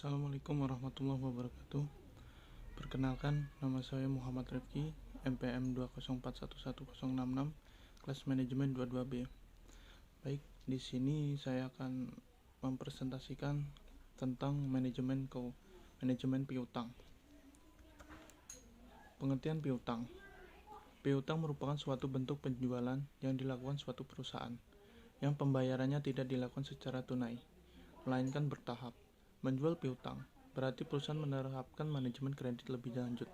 Assalamualaikum warahmatullahi wabarakatuh. Perkenalkan, nama saya Muhammad Rifki, MPM 204111066, kelas manajemen 22B. Baik, di sini saya akan mempresentasikan tentang manajemen piutang. Pengertian piutang. Piutang merupakan suatu bentuk penjualan yang dilakukan suatu perusahaan, yang pembayarannya tidak dilakukan secara tunai, melainkan bertahap. Menjual piutang berarti perusahaan menerapkan manajemen kredit lebih lanjut.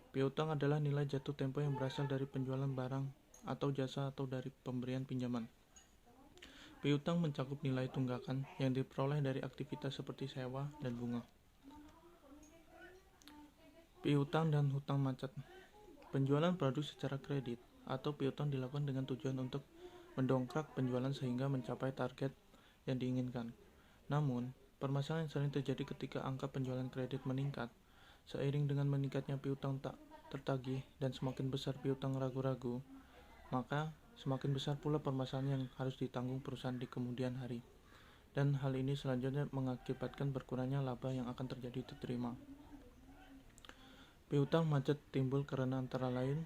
Piutang adalah nilai jatuh tempo yang berasal dari penjualan barang atau jasa atau dari pemberian pinjaman. Piutang mencakup nilai tunggakan yang diperoleh dari aktivitas seperti sewa dan bunga. Piutang dan hutang macet. Penjualan produk secara kredit atau piutang dilakukan dengan tujuan untuk mendongkrak penjualan sehingga mencapai target yang diinginkan. Namun, permasalahan yang sering terjadi ketika angka penjualan kredit meningkat, seiring dengan meningkatnya piutang tak tertagih dan semakin besar piutang ragu-ragu, maka semakin besar pula permasalahan yang harus ditanggung perusahaan di kemudian hari. Dan hal ini selanjutnya mengakibatkan berkurangnya laba yang akan terjadi diterima. Piutang macet timbul karena antara lain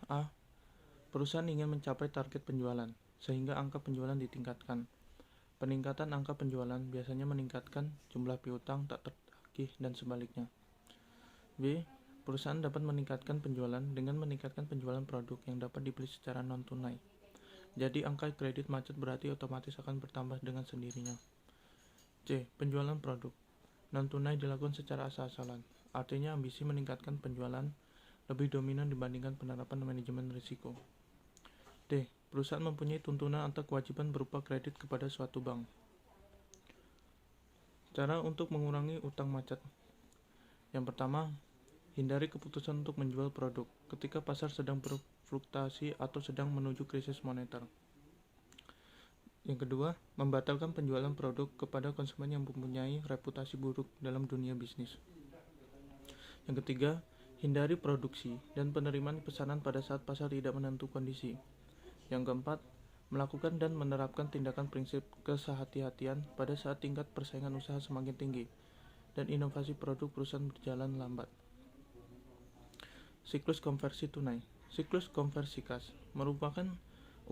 A. Perusahaan ingin mencapai target penjualan, sehingga angka penjualan ditingkatkan. Peningkatan angka penjualan biasanya meningkatkan jumlah piutang tak tertagih dan sebaliknya. B. Perusahaan dapat meningkatkan penjualan dengan meningkatkan penjualan produk yang dapat dibeli secara non-tunai. Jadi angka kredit macet berarti otomatis akan bertambah dengan sendirinya. C. Penjualan produk non-tunai dilakukan secara asal-asalan, artinya ambisi meningkatkan penjualan lebih dominan dibandingkan penerapan manajemen risiko. D. Perusahaan mempunyai tuntunan atau kewajiban berupa kredit kepada suatu bank. Cara untuk mengurangi utang macet. Yang pertama, hindari keputusan untuk menjual produk ketika pasar sedang berfluktuasi atau sedang menuju krisis moneter. Yang kedua, membatalkan penjualan produk kepada konsumen yang mempunyai reputasi buruk dalam dunia bisnis. Yang ketiga, hindari produksi dan penerimaan pesanan pada saat pasar tidak menentu kondisi. Yang keempat, melakukan dan menerapkan tindakan prinsip kehati-hatian pada saat tingkat persaingan usaha semakin tinggi dan inovasi produk perusahaan berjalan lambat. Siklus konversi tunai. Siklus konversi kas merupakan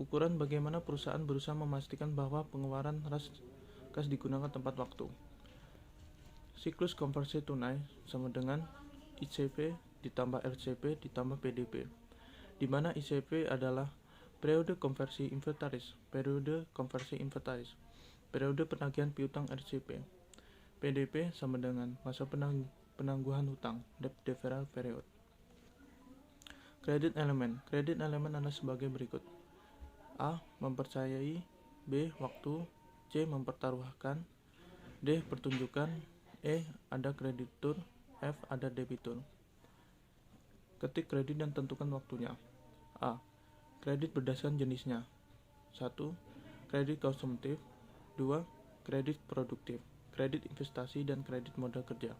ukuran bagaimana perusahaan berusaha memastikan bahwa pengeluaran kas digunakan tepat waktu. Siklus konversi tunai sama dengan ICP ditambah RCP ditambah PDP, di mana ICP adalah periode konversi inventaris, periode penagihan piutang RCP. PDP sama dengan masa penangguhan hutang, debt deferral period. Kredit elemen adalah sebagai berikut. A. Mempercayai. B. Waktu. C. Mempertaruhkan. D. Pertunjukan. E. Ada kreditur. F. Ada debitur. Ketik kredit dan tentukan waktunya. A. Kredit berdasarkan jenisnya. 1. Kredit konsumtif. 2. Kredit produktif, kredit investasi dan kredit modal kerja.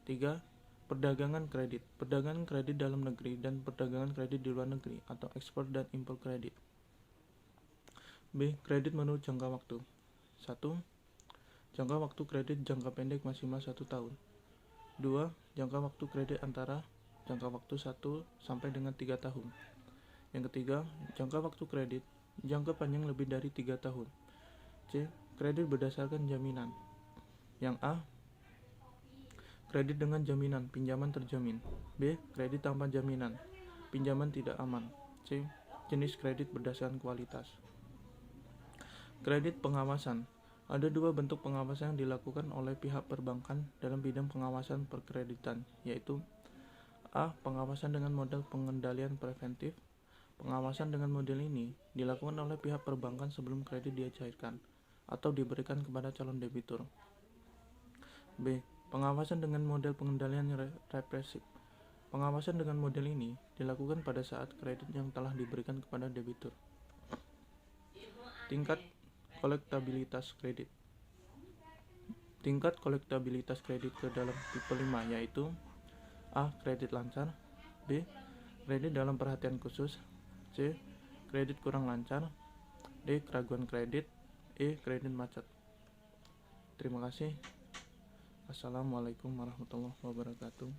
3. Perdagangan kredit dalam negeri dan perdagangan kredit di luar negeri atau ekspor dan impor kredit. B. Kredit menurut jangka waktu. 1. Jangka waktu kredit jangka pendek maksimal 1 tahun. 2. Jangka waktu kredit antara jangka waktu 1 sampai dengan 3 tahun. Yang ketiga, jangka waktu kredit jangka panjang lebih dari 3 tahun. C. Kredit berdasarkan jaminan. Yang A. Kredit dengan jaminan, pinjaman terjamin. B. Kredit tanpa jaminan, pinjaman tidak aman. C. Jenis kredit berdasarkan kualitas. Kredit pengawasan. Ada dua bentuk pengawasan yang dilakukan oleh pihak perbankan dalam bidang pengawasan perkreditan, yaitu A. Pengawasan dengan model pengendalian preventif. Pengawasan dengan model ini dilakukan oleh pihak perbankan sebelum kredit dicairkan atau diberikan kepada calon debitur. B. Pengawasan dengan model pengendalian represif. Pengawasan dengan model ini dilakukan pada saat kredit yang telah diberikan kepada debitur. Tingkat kolektabilitas kredit. Tingkat kolektabilitas kredit ke dalam tipe 5 yaitu A. Kredit lancar. B. Kredit dalam perhatian khusus. C. Kredit kurang lancar. D. Keraguan kredit. E. Kredit macet. Terima kasih. Assalamualaikum warahmatullahi wabarakatuh.